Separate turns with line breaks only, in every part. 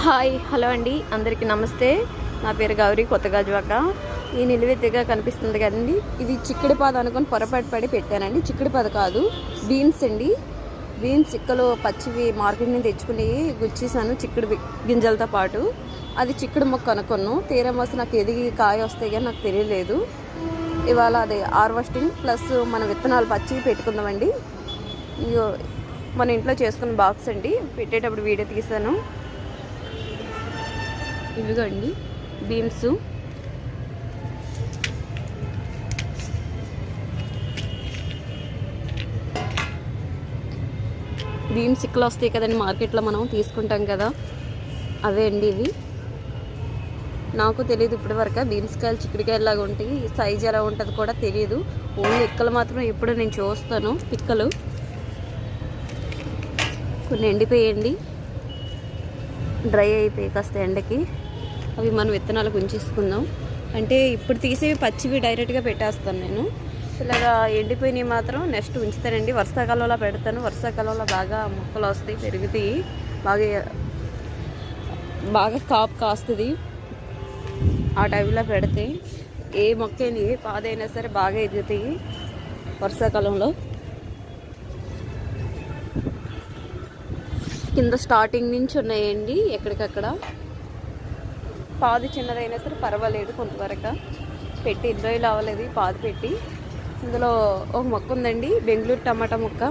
Hi hello అండి, అందరికీ నమస్తే. నా పేరు గౌరీ, కొత్త గాజువాక. ఈ నిలువెత్తుగా కనిపిస్తుంది కదండి, ఇది చిక్కుడు పాద అనుకొని పొరపాటు పడి పెట్టానండి. చిక్కుడు పాద కాదు, బీన్స్ అండి. బీన్స్ చిక్కలు పచ్చివి మార్కెట్ నుంచి తెచ్చుకుని గుచ్చేసాను చిక్కుడు గింజలతో పాటు. అది చిక్కుడు మొక్క అనుకున్నాను. తీరా మోసి నాకు ఎదిగి కాయ వస్తాయి కానీ నాకు తెలియలేదు. ఇవాళ అది హార్వెస్టింగ్ ప్లస్ మన విత్తనాలు పచ్చివి పెట్టుకుందామండి. మన ఇంట్లో చేసుకున్న బాక్స్ అండి, పెట్టేటప్పుడు వీడియో తీసాను. ఇవిగోండి బీన్స్. బీన్స్ ఇక్కలు వస్తాయి కదండి మార్కెట్లో, మనం తీసుకుంటాం కదా, అవే అండి ఇవి. నాకు తెలియదు ఇప్పటివరకు బీన్స్ కాయలు చిక్కుడుకాయలాగా ఉంటాయి, సైజ్ ఎలా ఉంటుంది కూడా తెలియదు. ఓన్లీ ఇక్కలు మాత్రం ఎప్పుడు నేను చూస్తాను. పిక్కలు కొన్ని ఎండిపోయండి, డ్రై అయిపోయి కాస్త ఎండకి. అవి మనం విత్తనాలకు ఉంచేసుకుందాం. అంటే ఇప్పుడు తీసేవి పచ్చివి డైరెక్ట్గా పెట్టేస్తాను నేను. ఇలాగా ఎండిపోయినవి మాత్రం నెక్స్ట్ ఉంచుతానండి. వర్షాకాలంలో పెడతాను. వర్షాకాలంలో బాగా మొక్కలు వస్తాయి, పెరుగుతాయి, బాగా కాపు కాస్తుంది. ఆ టైంలో పెడితే ఏ మొక్కైనా ఏ పాదైనా సరే బాగా ఎదుగుతాయి వర్షాకాలంలో. కింద స్టార్టింగ్ నుంచి ఉన్నాయండి, ఎక్కడికక్కడ. పాదు చిన్నదైనా సరే పర్వాలేదు, కొంతవరకు పెట్టి 2 రోజులు అవ్వలేదు పాదు పెట్టి. ఇందులో ఒక మొక్క ఉందండి, బెంగళూరు టమాటా మొక్క.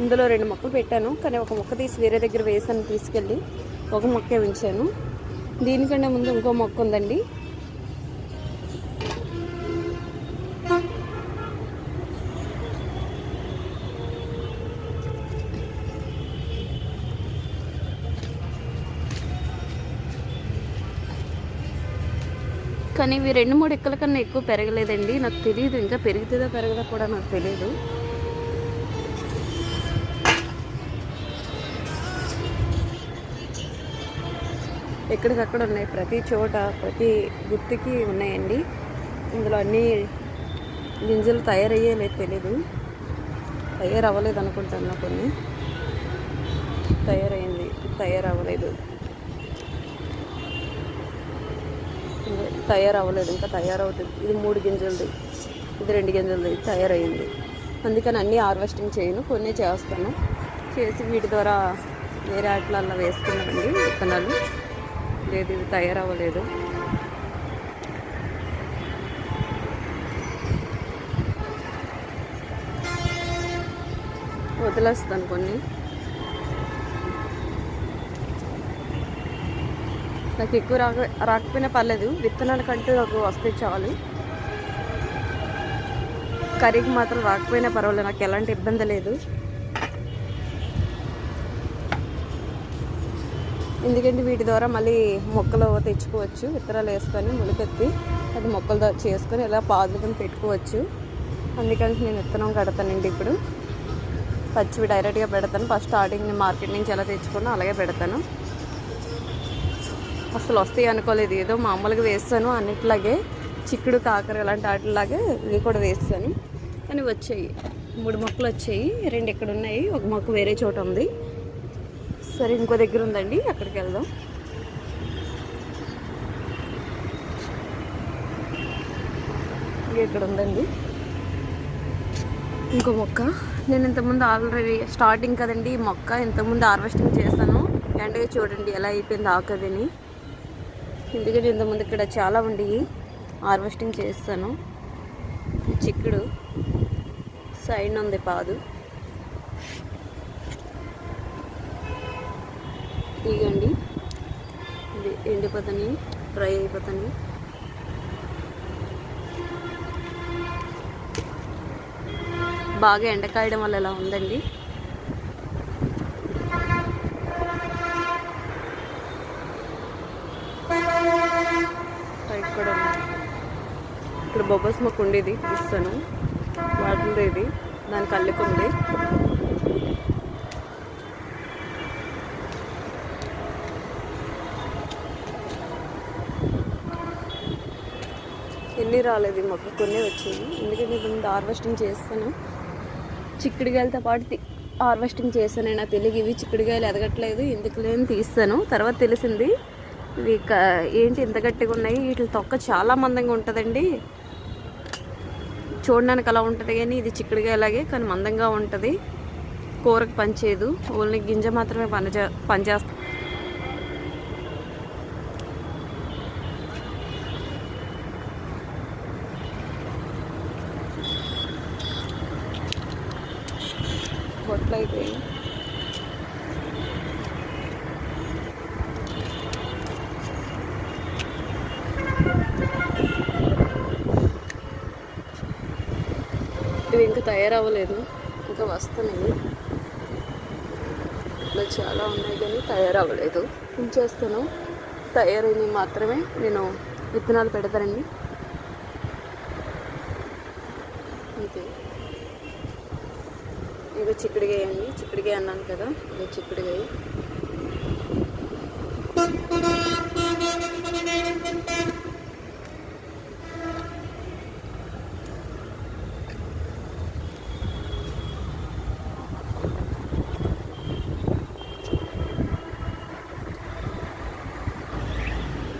ఇందులో 2 మొక్కలు పెట్టాను, కానీ ఒక మొక్క తీసి వేరే దగ్గర వేసాను, తీసుకెళ్ళి ఒక మొక్కే ఉంచాను. దీనికంటే ముందు ఇంకో మొక్క ఉందండి. కానీ ఇవి 2-3 ఎక్కల కన్నా ఎక్కువ పెరగలేదండి. నాకు తెలియదు ఇంకా పెరుగుతుందో పెరగదో కూడా నాకు తెలియదు. ఎక్కడికక్కడ ఉన్నాయి, ప్రతి చోట ప్రతి గుర్తుకి ఉన్నాయండి. ఇందులో అన్నీ గింజలు తయారయ్యేలేదు తెలీదు, తయారవ్వలేదు అనుకుంటాను. కొన్ని తయారైంది, తయారవ్వలేదు, తయారవ్వలేదు, ఇంకా తయారవుతుంది. ఇది 3 గింజలది, ఇది 2 గింజలది తయారైంది. అందుకని అన్నీ హార్వెస్టింగ్ చేయను, కొన్ని చేస్తాను. చేసి వీటి ద్వారా వేరే ఆటలల్లో వేసుకున్నామండి విత్తనాలు. లేదు, ఇది తయారవ్వలేదు. వదిలేస్తాను కొన్ని. నాకు ఎక్కువ రాకపోయినా పర్లేదు, విత్తనాల కంటే నాకు వస్తే చాలు. కర్రీకి మాత్రం రాకపోయినా పర్వాలేదు, నాకు ఎలాంటి ఇబ్బంది లేదు. ఎందుకంటే వీటి ద్వారా మళ్ళీ మొక్కలు తెచ్చుకోవచ్చు, విత్తనాలు వేసుకొని మొలకెత్తి అది మొక్కలు చేసుకొని ఇలా పాదుకొని పెట్టుకోవచ్చు. అందుకని నేను విత్తనం కడతానండి. ఇప్పుడు పచ్చివి డైరెక్ట్గా పెడతాను. ఫస్ట్ స్టార్టింగ్ మార్కెట్ నుంచి ఎలా తెచ్చుకున్నా అలాగే పెడతాను. అసలు వస్తాయి అనుకోలేదు, ఏదో మామూలుగా వేస్తాను అన్నిట్లాగే. చిక్కుడు, కాకర ఇలాంటి వాటిలాగే ఇవి కూడా వేస్తాను, కానీ వచ్చాయి. 3 మొక్కలు వచ్చాయి, 2 ఇక్కడ ఉన్నాయి, ఒక మొక్క వేరే చోట ఉంది. సరే, ఇంకో దగ్గర ఉందండి, అక్కడికి వెళ్దాం. ఇక్కడ ఉందండి ఇంకో మొక్క. నేను ఇంతకుముందు ఆల్రెడీ స్టార్టింగ్ కదండి ఈ మొక్క, ఇంతకుముందు హార్వెస్టింగ్ చేస్తాను. ఎండగా చూడండి ఎలా అయిపోయింది ఆకదని. ఎందుకంటే ఇంతకుముందు ఇక్కడ చాలా ఉండి హార్వెస్టింగ్ చేస్తాను. చిక్కుడు సైడ్ ఉంది పాదు. ఇగండి ఇది ఎండిపోతాయి, డ్రై అయిపోతాయి. బాగా ఎండకాయడం వల్ల ఎలా ఉందండి. ఇక్కడ బొబ్బస్ మొక్క ఉండేది, తీస్తాను. వాటిలో ఇది దానికి అల్లుకుంది. ఎన్ని రాలేదు ఈ మొక్క, కొన్ని వచ్చాయి. ఎందుకంటే ఇప్పుడు హార్వెస్టింగ్ చేస్తాను. చిక్కుడుకాయలతో పాటు హార్వెస్టింగ్ చేశాను. నాకు తెలియదు ఇవి చిక్కుడుకాయలు ఎదగట్లేదు, ఎందుకు లేని తీస్తాను. తర్వాత తెలిసింది ఇవి ఏంటి ఇంత గట్టిగా ఉన్నాయి, వీటి తొక్క చాలా మందంగా ఉంటుందండి. చూడడానికి అలా ఉంటుంది కానీ ఇది చిక్కుడుకాయ అలాగే కానీ మందంగా ఉంటుంది. కూరకు పనిచేయదు, ఓన్లీ గింజ మాత్రమే పనిచేస్తాం. బొట్లు అయిపోయి ఇవి ఇంకా తయారవ్వలేదు, ఇంకా వస్తున్నాయి. ఇలా చాలా ఉన్నాయి కానీ తయారవ్వలేదు. ఉంచేస్తాను. తయారైనవి మాత్రమే నేను విత్తనాలు పెడతానండి. అంతే. ఇదో చిక్కుడుకాయ అండి, చిక్కుడుకాయ అన్నాను కదా, ఇదో చిక్కుడుకాయ.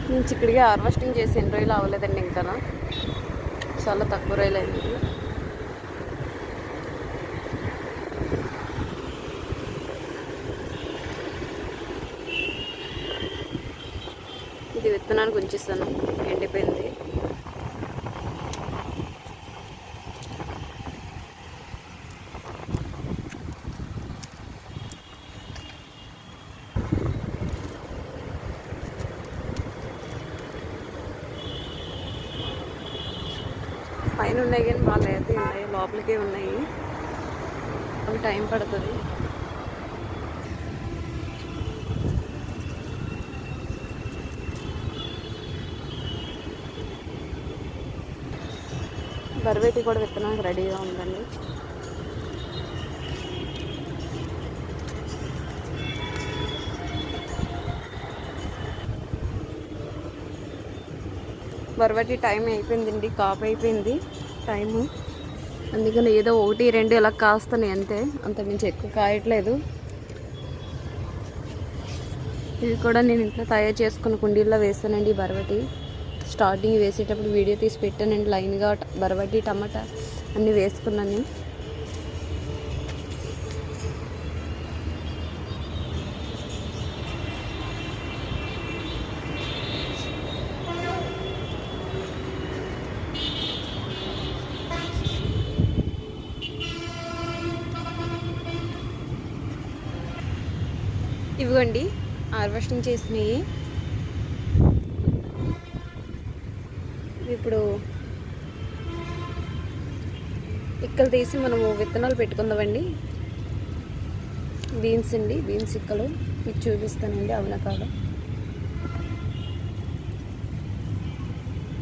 నేను చిక్కుడుకాయ హార్వెస్టింగ్ చేసి ఎన్ని రోజులు అవ్వలేదండి, ఇంకా చాలా తక్కువ రోజులు అయింది. ఇది విత్తనానికి ఉంచిస్తాను, ఎండిపోయింది. పైన ఉన్నాయి కానీ వాళ్ళు అయితే ఉన్నాయి, లోపలికే ఉన్నాయి. అవి టైం పడుతుంది. బర్వేటి కూడా విత్తనానికి రెడీగా ఉందండి. బర్వేటి టైం అయిపోయిందండి, కాపు అయిపోయింది టైము. అందుకని ఏదో 1, 2 ఇలా కాస్తాను అంతే, అంతకుమించి ఎక్కువ కాయట్లేదు. ఇవి కూడా నేను ఇంట్లో తయారు చేసుకున్న కుండీల్లో వేస్తానండి. బర్వేటి స్టార్టింగ్ వేసేటప్పుడు వీడియో తీసి పెట్టానండి. లైన్గా బర్వేటి, టమాటా అన్నీ వేసుకున్నాను. ఇవిగోండి హార్వెస్టింగ్ చేసినవి. ఇప్పుడు ఇక్కలు తీసి మనము విత్తనాలు పెట్టుకుందామండి. బీన్స్ అండి, బీన్స్ ఇక్కలు మీకు చూపిస్తానండి. అవునా కాదు,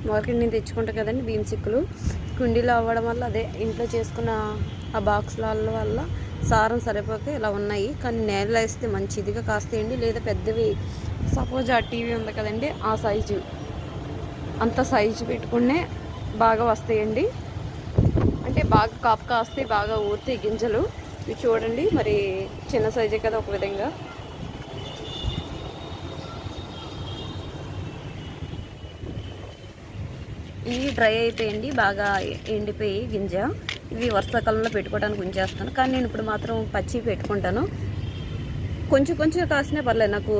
మార్కెట్ నుంచి తెచ్చుకుంటా కదండి బీన్స్ ఇక్కలు. కుండీలో అవ్వడం వల్ల, అదే ఇంట్లో చేసుకున్న ఆ బాక్స్ల వల్ల సారం సరిపోక ఇలా ఉన్నాయి. కానీ నేలలో వేస్తే మంచిదిగా కాస్తాయండి. లేదా పెద్దవి, సపోజ్ ఆ టీవీ ఉంది కదండి, ఆ సైజు, అంత సైజు పెట్టుకునే బాగా వస్తాయండి. అంటే బాగా కాపు కాస్తాయి, బాగా ఊరుతాయి గింజలు. ఇవి చూడండి, మరి చిన్న సైజే కదా ఒక విధంగా. ఇవి డ్రై అయిపోయింది, బాగా ఎండిపోయి గింజ. ఇవి వర్షాకాలంలో పెట్టుకోవడానికి ఉంచేస్తాను. కానీ నేను ఇప్పుడు మాత్రం పచ్చి పెట్టుకుంటాను. కొంచెం కొంచెం కాసినా పర్లేదు, నాకు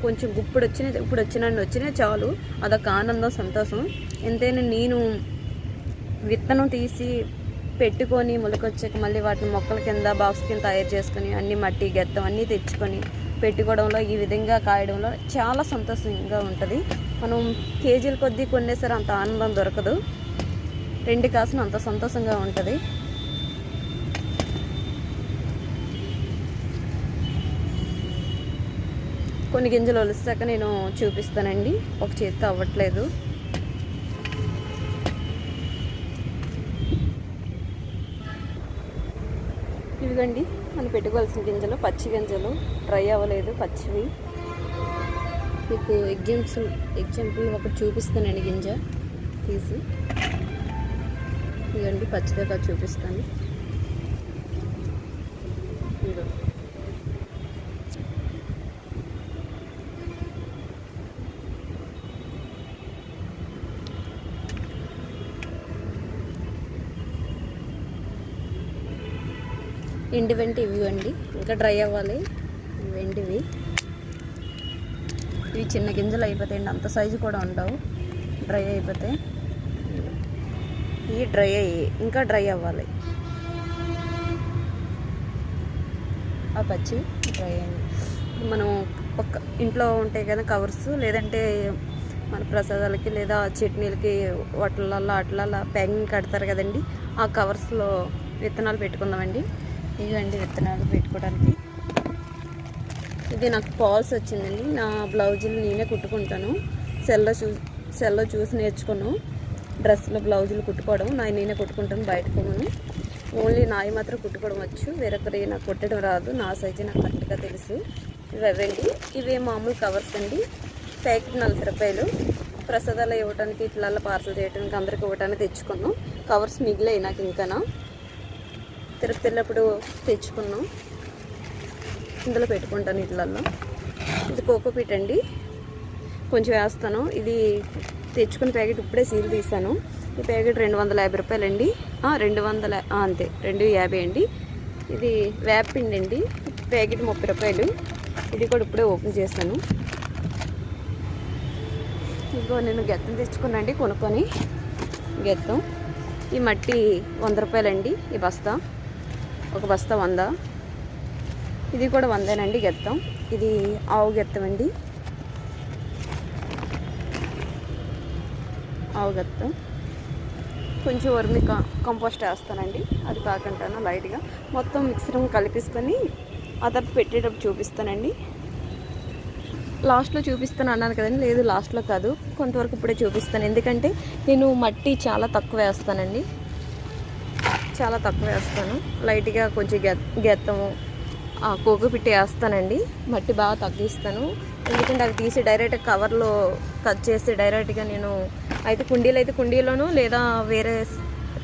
కొంచెం ఇప్పుడు వచ్చినా చాలు. అదొక ఆనందం, సంతోషం. ఎంతైనా నేను విత్తనం తీసి పెట్టుకొని మొలకొచ్చాక మళ్ళీ వాటిని మొక్కల కింద, బాక్స్ కింద తయారు చేసుకొని అన్ని మట్టి గెత్తం అన్నీ తెచ్చుకొని పెట్టుకోవడంలో, ఈ విధంగా కాయడంలో చాలా సంతోషంగా ఉంటుంది. మనం కేజీల కొద్దీ కొనేసరి అంత ఆనందం దొరకదు. 2 కాసులు అంత సంతోషంగా ఉంటుంది. కొన్ని గింజలు ఒలిసాక నేను చూపిస్తానండి. ఒక చేతితో అవ్వట్లేదు. ఇవిగండి మనం పెట్టుకోవాల్సిన గింజలు, పచ్చి గింజలు, డ్రై అవ్వలేదు, పచ్చివి. మీకు ఎగ్జాంపుల్ ఒకటి చూపిస్తానండి. గింజ తీసి. ఇదండి పచ్చిదాకా చూపిస్తాను. ఇదో ఎండివంటి ఇవి అండి, ఇంకా డ్రై అవ్వాలి. ఎండివి ఇవి చిన్న గింజలు అయిపోతాయండి, అంత సైజు కూడా ఉండవు. డ్రై అయిపోతే ఇవి డ్రై అయ్యి ఇంకా డ్రై అవ్వాలి. ఆ పచ్చి డ్రై అయ్యి మనం ఒక ఇంట్లో ఉంటాయి కదా కవర్స్, లేదంటే మన ప్రసాదాలకి లేదా చట్నీలకి వాటిలల్లో అట్లా ప్యాకింగ్ కడతారు కదండి, ఆ కవర్స్లో విత్తనాలు పెట్టుకుందామండి. ఇదండి విత్తనాలు పెట్టుకోవడానికి. ఇది నాకు పాల్స్ వచ్చిందండి. నా బ్లౌజులు నేనే కుట్టుకుంటాను. సెల్లో చూసి నేర్చుకున్నాను డ్రెస్లో బ్లౌజులు కుట్టుకోవడం. నేనే కుట్టుకుంటాను, బయట పోను. ఓన్లీ నాయి మాత్రం కుట్టుకోవడం వచ్చు, వేరొకరి నాకు కుట్టడం రాదు. నా సైజు నాకు కరెక్ట్గా తెలుసు. ఇవి అవండి. ఇవే మామూలు కవర్స్ అండి. ప్యాకెట్ 40 రూపాయలు. ప్రసాదాలు ఇవ్వడానికి, ఇట్లా పార్సల్ చేయడానికి, అందరికి ఇవ్వడానికి తెచ్చుకున్నాం. కవర్స్ మిగిలాయి నాకు ఇంకానా, తిరుపతి వెళ్ళినప్పుడు తెచ్చుకున్నాం. ఇందులో పెట్టుకుంటాను ఇట్లల్లో. ఇది కోకోపీట్ అండి, కొంచెం వేస్తాను. ఇది తెచ్చుకున్న ప్యాకెట్ ఇప్పుడే సీల్ తీసాను. ఈ ప్యాకెట్ 250 రూపాయలండి. 200 అంతే, 250 అండి. ఇది వేపిండి అండి, ప్యాకెట్ 30 రూపాయలు. ఇది కూడా ఇప్పుడే ఓపెన్ చేశాను. ఇదిగో నేను గెత్తం తెచ్చుకున్నాండి కొనుక్కొని. గెత్తం ఈ మట్టి 100 రూపాయలండి. ఈ బస్తా, ఒక బస్తా 100. ఇది కూడా 100నండి గెత్తం. ఇది ఆవు గెత్తం అండి, ఆవు గెత్తం. కొంచెం వర్మి కంపోస్ట్ వేస్తానండి, అది కాకుండాను లైట్గా. మొత్తం మిక్సర్ కలిపేసుకొని ఆ తర్వాత పెట్టేటప్పుడు చూపిస్తానండి. లాస్ట్లో చూపిస్తాను అన్నాను కదండి, లేదు లాస్ట్లో కాదు, కొంతవరకు ఇప్పుడే చూపిస్తాను. ఎందుకంటే నేను మట్టి చాలా తక్కువ వేస్తానండి, చాలా తక్కువ వేస్తాను. లైట్గా కొంచెం గెత్తము కోకోపిట్టి వేస్తానండి. మట్టి బాగా తగ్గిస్తాను, ఎందుకంటే అవి తీసి డైరెక్ట్ కవర్లో కట్ చేసి డైరెక్ట్గా నేను అయితే కుండీలోనూ లేదా వేరే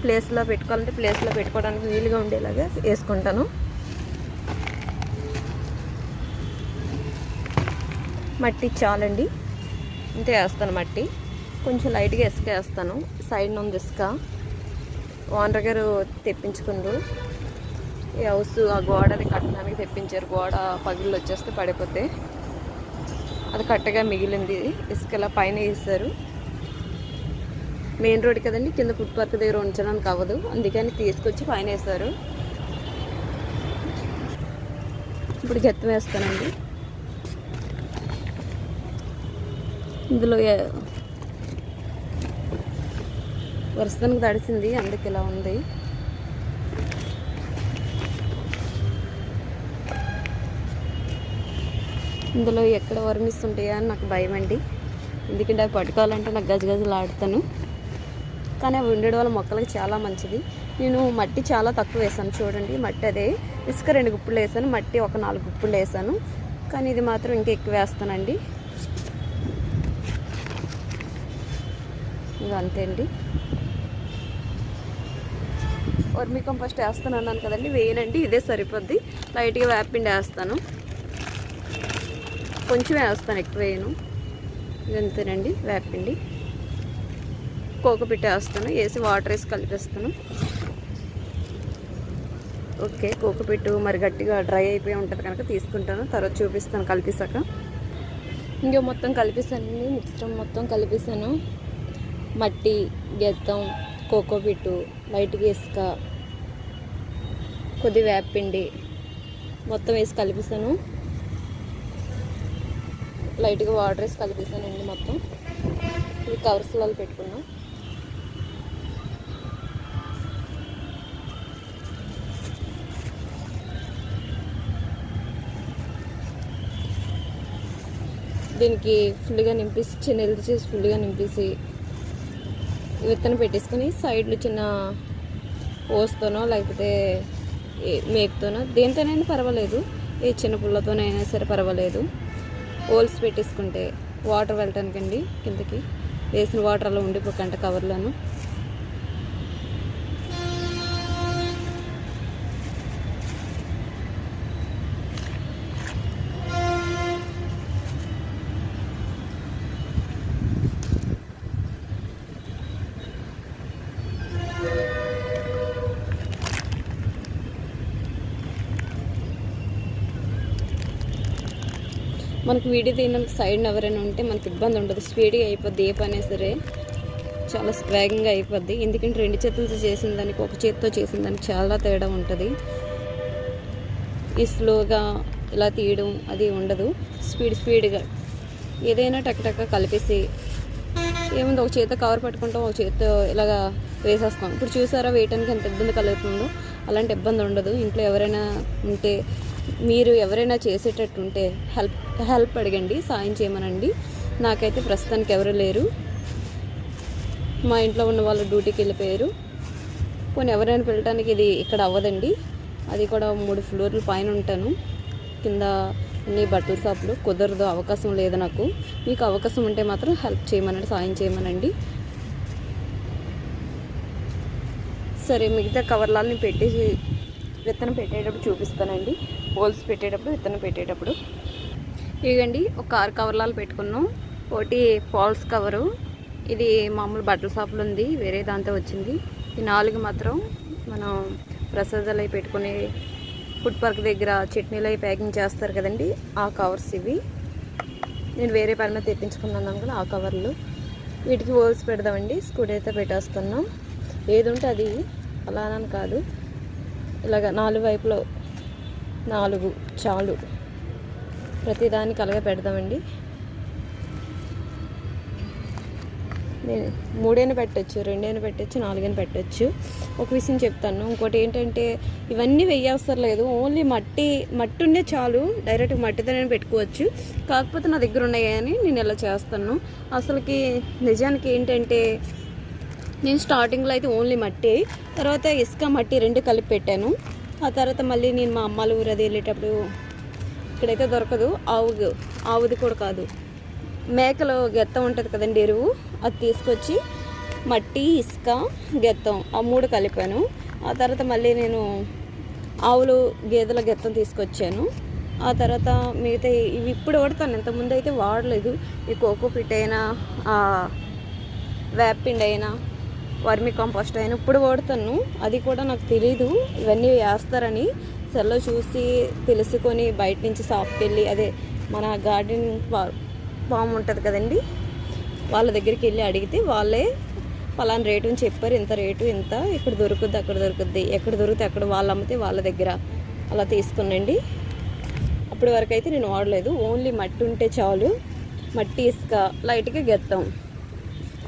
ప్లేస్లో పెట్టుకోవాలంటే ప్లేస్లో పెట్టుకోవడానికి వీలుగా ఉండేలాగా వేసుకుంటాను. మట్టి చాలండి, ఇంతే వేస్తాను మట్టి. కొంచెం లైట్గా ఇసుక వేస్తాను. సైడ్ నుండి ఇసుక ఓనర్ గారు తెప్పించుకుందరు. ఈ హౌస్ ఆ గోడని కట్టడానికి తెప్పించారు. గోడ పగిళ్ళు వచ్చేస్తే పడిపోతే అది కట్టగా మిగిలింది. ఇసుకలా పైన వేస్తారు. మెయిన్ రోడ్ కదండి, కింద ఫుట్పాత్ దగ్గర ఉంచడానికి అవ్వదు, అందుకని తీసుకొచ్చి పైన వేస్తారు. ఇప్పుడు గెత్తం వేస్తానండి. ఇందులో వర్షానికి తడిసింది, అందుకు ఇలా ఉంది. ఇందులో ఎక్కడ వర్మిస్తుంటాయా అని నాకు భయం అండి, ఎందుకంటే అవి పట్టుకోవాలంటే నాకు గజగజలు ఆడుతాను. కానీ అవి ఉండడం వల్ల మొక్కలకి చాలా మంచిది. నేను మట్టి చాలా తక్కువ వేసాను చూడండి. మట్టి అదే ఇసుక 2 గుప్పులు వేసాను, మట్టి ఒక 4 గుప్పులు వేసాను. కానీ ఇది మాత్రం ఇంకా ఎక్కువ వేస్తానండి. ఇది అంతే అండి. వర్మి కంపోస్ట్ వేస్తాను అన్నాను కదండి, వేయనండి, ఇదే సరిపోద్ది. లైట్గా వేపిండి వేస్తాను, కొంచెం వేస్తాను, ఎక్కువ వేయను. ఇది అంతేనండి వేపిండి. కోకోపిట్ వేస్తాను, వేసి వాటర్ వేసి కలిపేస్తాను. ఓకే, కోకోపిట్టు మరి గట్టిగా డ్రై అయిపోయి ఉంటుంది కనుక తీసుకుంటాను, తర్వాత చూపిస్తాను కలిపేసాక. ఇంకో మొత్తం కలిపేసానండి, మిక్స్చర్ మొత్తం కలిపేసాను. మట్టి, గెత్తం, కోకోపిట్టు, లైట్గా ఇసుక, కొద్ది వేపిండి మొత్తం వేసి కలిపేసాను. లైట్గా వాటర్ వేసి కలిపేసానండి మొత్తం. ఇది కవర్స్లో పెట్టుకున్నాం. దీనికి ఫుల్గా నింపేసి, చిన్న ఎల్లు చేసి ఫుల్గా నింపేసి విత్తనం పెట్టేసుకొని సైడ్లో చిన్న ఓస్తోనో లేకపోతే మేకుతోనో దేనితోనైనా పర్వాలేదు, ఏ చిన్న పుల్లతోనైనా సరే పర్వాలేదు, హోల్స్ పెట్టేసుకుంటే వాటర్ వెళ్ళటానికండి కిందకి. వేసిన వాటర్ అలా ఉండిపోకంట కవర్లోను. మనకు వీడియో తీయడానికి సైడ్ ఎవరైనా ఉంటే మనకి ఇబ్బంది ఉండదు, స్పీడ్గా అయిపోద్ది. ఏ పనే సరే చాలా వేగంగా అయిపోద్ది. ఎందుకంటే 2 చేతులతో చేసిన దానికి ఒక చేతితో చేసిన దానికి చాలా తేడా ఉంటుంది. ఈ స్లోగా ఇలా తీయడం అది ఉండదు, స్పీడ్గా ఏదైనా టక్ కలిపేసి ఏముంది, ఒక చేతితో కవర్ పట్టుకుంటాం, ఒక చేతితో ఇలాగా వేసేస్తాం. ఇప్పుడు చూసారా వేయటానికి ఎంత ఇబ్బంది కలుగుతుందో. అలాంటి ఇబ్బంది ఉండదు. ఇంట్లో ఎవరైనా ఉంటే, మీరు ఎవరైనా చేసేటట్టుంటే హెల్ప్ అడగండి, సాయం చేయమనండి. నాకైతే ప్రస్తుతానికి ఎవరు లేరు, మా ఇంట్లో ఉన్న వాళ్ళు డ్యూటీకి వెళ్ళిపోయారు. కొన్ని ఎవరైనా వెళ్ళటానికి ఇది ఇక్కడ అవ్వదండి. అది కూడా 3 ఫ్లోర్ల పైన ఉంటాను, కింద అన్ని బట్టల షాపులు. కుదరదు, అవకాశం లేదు నాకు. మీకు అవకాశం ఉంటే మాత్రం హెల్ప్ చేయమనండి, సాయం చేయమనండి. సరే, మిగతా కవర్లని పెట్టేసి విత్తనం పెట్టేటప్పుడు చూపిస్తానండి. హోల్స్ పెట్టేటప్పుడు, విత్తనం పెట్టేటప్పుడు. ఇదిగండి, ఒక 6 కవర్లాలు పెట్టుకున్నాం. ఒకటి ఫాల్స్ కవరు, ఇది మామూలు బట్టల షాపులో ఉంది, వేరే దాంతో వచ్చింది. ఈ 4 మాత్రం మనం ప్రసాదాలు అవి పెట్టుకుని ఫుడ్ పార్క్ దగ్గర చట్నీలు అవి ప్యాకింగ్ చేస్తారు కదండి, ఆ కవర్స్ ఇవి. నేను వేరే పని మీద తెప్పించుకున్నాను కదా ఆ కవర్లు. వీటికి హోల్స్ పెడదామండి. స్కూటీ అయితే పెట్టేస్తున్నాం. ఏది ఉంటే అది, అలా అని కాదు, ఇలాగ 4 వైపులో 4 చాలు. ప్రతిదానికి అలాగే పెడదామండి. నేను 3 పెట్టచ్చు, 2 పెట్టచ్చు, 4 పెట్టచ్చు. ఒక విషయం చెప్తాను. ఇంకోటి ఏంటంటే, ఇవన్నీ వేయవసరం లేదు, ఓన్లీ మట్టి ఉండే చాలు. డైరెక్ట్గా మట్టితోనే పెట్టుకోవచ్చు. కాకపోతే నా దగ్గర ఉన్నాయని నేను ఇలా చేస్తాను. అసలుకి నిజానికి ఏంటంటే, నేను స్టార్టింగ్లో అయితే ఓన్లీ మట్టి, తర్వాత ఇసుక మట్టి 2 కలిపి పెట్టాను. ఆ తర్వాత మళ్ళీ నేను మా అమ్మాల ఊరు అది వెళ్ళేటప్పుడు, ఇక్కడైతే దొరకదు, ఆవుది కూడా కాదు, మేకలు గెత్తం ఉంటుంది కదండి, ఎరువు, అది తీసుకొచ్చి మట్టి, ఇసుక, గెత్తం ఆ 3 కలిపాను. ఆ తర్వాత మళ్ళీ నేను ఆవులు గేదెల గెత్తం తీసుకొచ్చాను. ఆ తర్వాత మిగతా ఇవి ఇప్పుడు వాడతాను, ఇంతకుముందు అయితే వాడలేదు. ఈ కోకో పిట్ అయినా, వేపిండి అయినా, వర్మి కంపోస్ట్ అయినా ఇప్పుడు వాడుతాను. అది కూడా నాకు తెలీదు ఇవన్నీ వేస్తారని. సెల్లో చూసి తెలుసుకొని బయట నుంచి షాప్కి వెళ్ళి, అదే మన గార్డెన్ ఫామ్ ఉంటుంది కదండి, వాళ్ళ దగ్గరికి వెళ్ళి అడిగితే వాళ్ళే పలానా రేటు అని చెప్పారు. ఇంత రేటు, ఇంత ఇక్కడ దొరుకుద్ది, అక్కడ దొరుకుద్ది, ఎక్కడ దొరికితే అక్కడ వాళ్ళు అమ్మితే వాళ్ళ దగ్గర అలా తీసుకునండి. అప్పటి వరకు అయితే నేను వాడలేదు. ఓన్లీ మట్టి ఉంటే చాలు, మట్టి, ఇసుక, లైట్గా గెత్తం.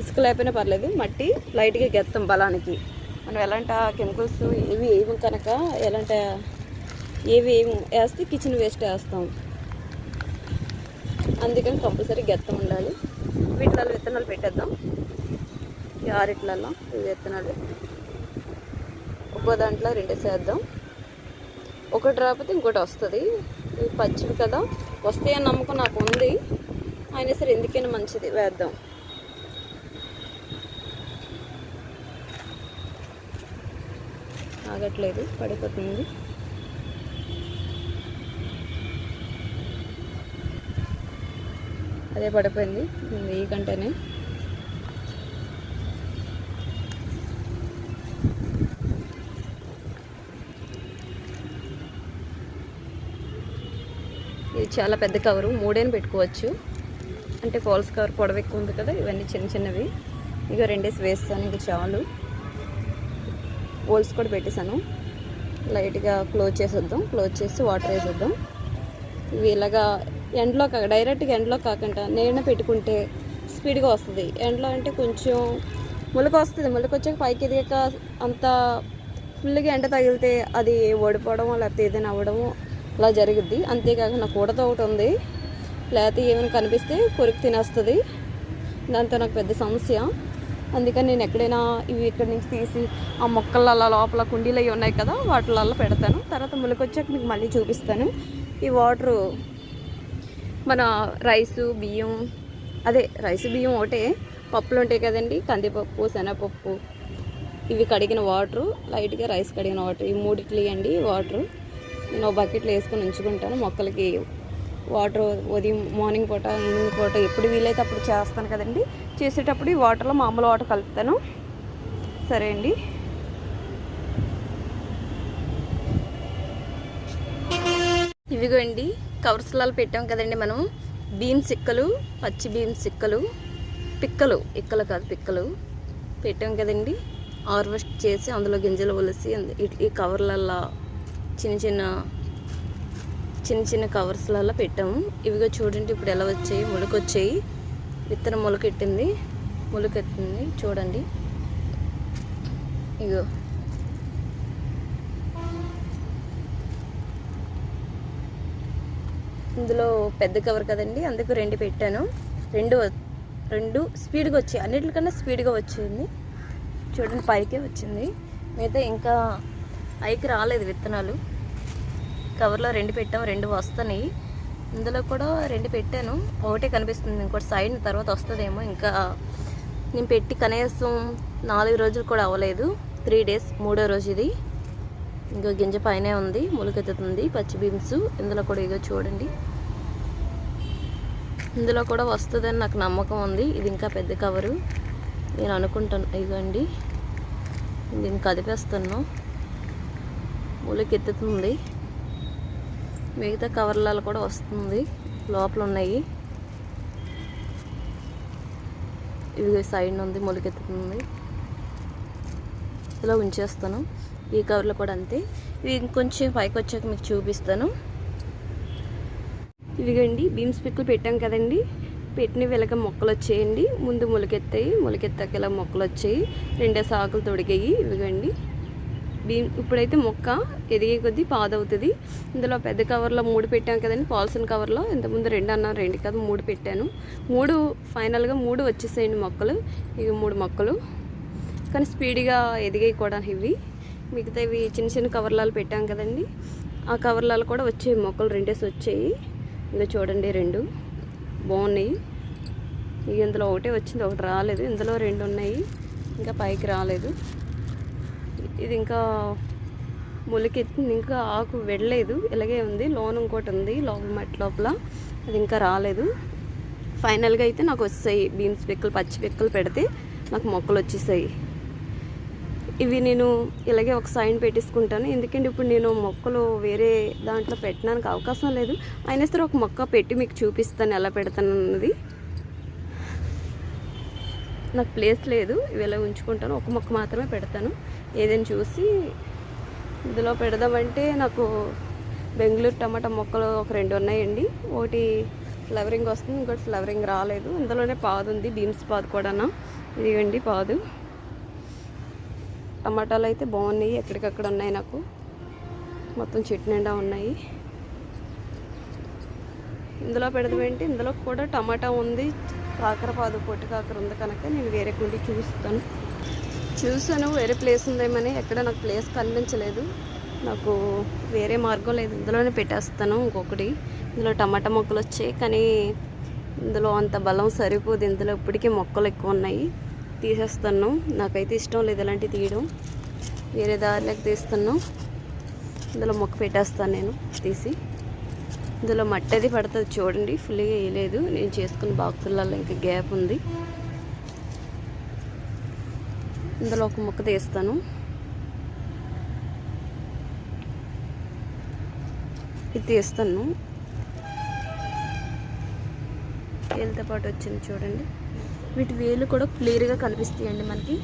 ఇసుక లేకపోయినా పర్లేదు, మట్టి, లైట్గా గెత్తం బలానికి. మనం ఎలాంటి కెమికల్స్ ఏవి వేయము కనుక, ఏవి వేస్తే కిచెన్ వేస్ట్ వేస్తాం. అందుకని కంపల్సరీ గెత్తం ఉండాలి. వీటిలలో విత్తనాలు పెట్టేద్దాం. ఈ 6 విత్తనాలు ఒక్కో దాంట్లో 2 వేద్దాం. ఒకటి రాకపోతే ఇంకోటి వస్తుంది. ఇవి పచ్చివి కదా, వస్తాయని నమ్మకం నాకు ఉంది. అయినా సరే ఎందుకైనా మంచిది, వేద్దాం. ఆగట్లేదు, పడిపోతుంది. అదే పడిపోయింది ఈ కంటేనే. ఇది చాలా పెద్ద కవరు, 3 పెట్టుకోవచ్చు. అంటే ఫాల్స్ కవర్ పొడవు ఎక్కువ ఉంది కదా, ఇవన్నీ చిన్నవి. ఇక 2 వేస్తాను, ఇంక చాలు. హోల్స్ కూడా పెట్టేశాను. లైట్గా క్లోజ్ చేసేద్దాం. క్లోజ్ చేసి వాటర్ వేసేద్దాం. ఇవి ఇలాగా ఎండలో డైరెక్ట్గా ఎండలో కాకుండా నీడ పెట్టుకుంటే స్పీడ్గా వస్తుంది. ఎండలో అంటే కొంచెం ములక వస్తుంది. ములక వచ్చాక పైకి ఎదిగాక అంత ఫుల్గా ఎండ తగిలితే అది ఓడిపోవడం, లేకపోతే ఏదైనా అవ్వడము అలా జరుగుద్ది. అంతేకాక నాకు కూడత ఒకటి ఉంది, లేకపోతే ఏమైనా కనిపిస్తే కొరికి తినేస్తుంది. దాంతో నాకు పెద్ద సమస్య. అందుకని నేను ఎక్కడైనా ఇవి ఇక్కడి నుంచి తీసి ఆ మొక్కల లోపల కుండీలు అవి ఉన్నాయి కదా, వాటిలలో పెడతాను. తర్వాత ములకొచ్చాక మీకు మళ్ళీ చూపిస్తాను. ఈ వాటరు మన రైసు బియ్యం ఒకటే పప్పులు ఉంటాయి కదండి, కందిపప్పు, శనగపప్పు, ఇవి కడిగిన వాటరు, లైట్గా రైస్ కడిగిన వాటర్, ఈ మూడిట్లు అండి వాటరు. నేను బకెట్లో వేసుకొని ఉంచుకుంటాను. మొక్కలకి వాటర్ ఉదయం మార్నింగ్ పూట, ఈవినింగ్ పూట ఎప్పుడు వీలైతే అప్పుడు చేస్తాను కదండి. చేసేటప్పుడు ఈ వాటర్లో మామూలు వాటర్ కలుపుతాను. సరే అండి. ఇవిగోండి కవర్స్లలో పెట్టాం కదండి మనం. బీన్స్ ఇక్కలు, పచ్చి బీన్స్ ఇక్కలు, ఇక్కలు కాదు పిక్కలు పెట్టాం కదండి. హార్వెస్ట్ చేసి అందులో గింజలు ఒలిసి ఈ కవర్లల్లో చిన్న చిన్న కవర్స్లలో పెట్టాము. ఇవిగో చూడండి ఇప్పుడు ఎలా వచ్చాయి, మొలకొచ్చాయి. విత్తనం మొలకెత్తింది చూడండి. ఇగో ఇందులో పెద్ద కవర్ కదండి, అందుకు 2 పెట్టాను. రెండు స్పీడ్గా వచ్చాయి, అన్నిటికన్నా స్పీడ్గా వచ్చింది. చూడండి పైకే వచ్చింది, మిగతా ఇంకా పైకి రాలేదు విత్తనాలు. కవర్లో 2 పెట్టాం, 2 వస్తున్నాయి. ఇందులో కూడా 2 పెట్టాను, ఒకటే కనిపిస్తుంది, ఇంకోటి సైడ్ తర్వాత వస్తుందేమో. ఇంకా నేను పెట్టి కనీసం 4 రోజులు కూడా అవ్వలేదు, 3 డేస్, 3వ రోజు ఇది. ఇంకో గింజ పైనే ఉంది, మొలకెత్తుతుంది పచ్చి బీన్స్. ఇందులో కూడా ఇగో చూడండి, ఇందులో కూడా వస్తుందని నాకు నమ్మకం ఉంది. ఇది ఇంకా పెద్ద కవరు నేను అనుకుంటాను. ఇదిగోండి దీన్ని కదిపేస్తాను, మొలకెత్తుతుంది. మిగతా కవర్లలో కూడా వస్తుంది, లోపల ఉన్నాయి. ఇవి సైడ్ ఉంది, మొలకెత్తుతుంది. ఇలా ఉంచేస్తాను. ఈ కవర్లో కూడా అంతే. ఇవి ఇంకొంచెం పైకి వచ్చాక మీకు చూపిస్తాను. ఇవిగండి బీన్స్ పిక్కలు పెట్టాం కదండి, పెట్టిన వెలక మొక్కలు వచ్చేయండి. ముందు మొలకెత్తాక ఇలా మొక్కలు వచ్చాయి, 2 ఆకులు తొడిగాయి. ఇవిగండి ఇప్పుడైతే మొక్క ఎదిగే కొద్దీ పాదవుతుంది. ఇందులో పెద్ద కవర్లో 3 పెట్టాం కదండి, పాల్సన్ కవర్లో. ఇంతకుముందు 2 అన్నాను, 2 కాదు 3 పెట్టాను. 3 ఫైనల్గా 3 వచ్చేసాయండి మొక్కలు. ఇవి 3 మొక్కలు, కానీ స్పీడ్గా ఎదిగాయి కూడా ఇవి. మిగతా ఇవి చిన్న కవర్లలో పెట్టాం కదండి, ఆ కవర్లలో కూడా వచ్చాయి మొక్కలు, 2 వచ్చాయి. ఇంకా చూడండి 2 బాగున్నాయి. ఇక ఇందులో ఒకటే వచ్చింది, ఒకటి రాలేదు. ఇందులో 2 ఉన్నాయి, ఇంకా పైకి రాలేదు. ఇది ఇంకా మొలకెత్తింది, ఇంకా ఆకు వెళ్ళలేదు, ఇలాగే ఉంది. లోన ఇంకోటి ఉంది మట్టి లోపల, అది ఇంకా రాలేదు. ఫైనల్గా అయితే నాకు వస్తాయి బీన్స్ పిక్కలు, పచ్చి పిక్కలు పెడితే నాకు మొక్కలు వచ్చేసాయి. ఇవి నేను ఇలాగే ఒక సైన్ పెట్టేసుకుంటాను, ఎందుకంటే ఇప్పుడు నేను మొక్కలు వేరే దాంట్లో పెట్టడానికి అవకాశం లేదు. అయినా సరే ఒక మొక్క పెట్టి మీకు చూపిస్తాను ఎలా పెడతాను అన్నది. నాకు ప్లేస్ లేదు, ఇవి ఇలా ఉంచుకుంటాను. ఒక మొక్క మాత్రమే పెడతాను, ఏదైనా చూసి ఇందులో పెడదామంటే. నాకు బెంగళూరు టమాటా మొక్కలు ఒక 2 ఉన్నాయండి. ఒకటి ఫ్లవరింగ్ వస్తుంది, ఇంకోటి ఫ్లవరింగ్ రాలేదు. ఇందులోనే పాదు ఉంది, బీన్స్ పాదు కూడా. ఇదిగండి పాదు. టమాటాలు అయితే బాగున్నాయి, ఎక్కడికక్కడ ఉన్నాయి. నాకు మొత్తం చెట్టు నిండా ఉన్నాయి. ఇందులో పెడదామంటే ఇందులో కూడా టమాటా ఉంది, కాకరపాదు పొట్టి కాకర ఉంది కనుక నేను వేరే కుండి చూసాను. వేరే ప్లేస్ ఉందేమని, ఎక్కడ నాకు ప్లేస్ కనిపించలేదు. నాకు వేరే మార్గం లేదు, ఇందులోనే పెట్టేస్తాను. ఇంకొకటి ఇందులో టమాటా మొక్కలు వచ్చాయి, కానీ ఇందులో అంత బలం సరిపోదు. ఇందులో ఇప్పటికీ మొక్కలు ఎక్కువ ఉన్నాయి, తీసేస్తాను. నాకైతే ఇష్టం లేదు ఇలాంటివి తీయడం, వేరే దారిలోకి తీస్తాను. ఇందులో మొక్క పెట్టేస్తాను నేను తీసి. ఇందులో మట్టి అది పడుతుంది చూడండి, ఫుల్గా వేయలేదు. నేను చేసుకున్న బాక్సులలో ఇంకా గ్యాప్ ఉంది. ఇందులో ఒక మొక్క తీస్తాను. ఇది తీస్తాను, వేలుతో పాటు వచ్చింది చూడండి. వీటి వేలు కూడా క్లియర్గా కనిపిస్తాయండి మనకి,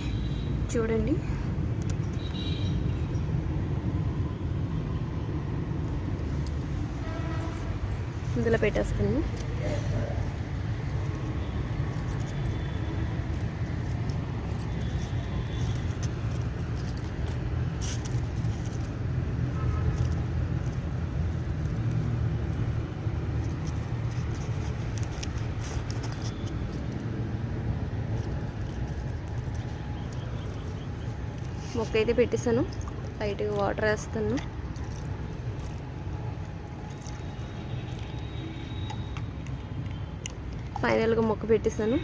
చూడండి. ఇందులో పెట్టేస్తాను. మొక్క అయితే పెట్టేసాను, లైట్గా వాటర్ వేస్తాను. ఫైనల్గా మొక్క పెట్టేసాను.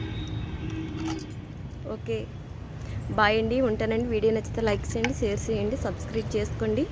ఓకే బాయ్ అండి, ఉంటానండి. వీడియో నచ్చితే లైక్ చేయండి, షేర్ చేయండి, సబ్స్క్రైబ్ చేసుకోండి.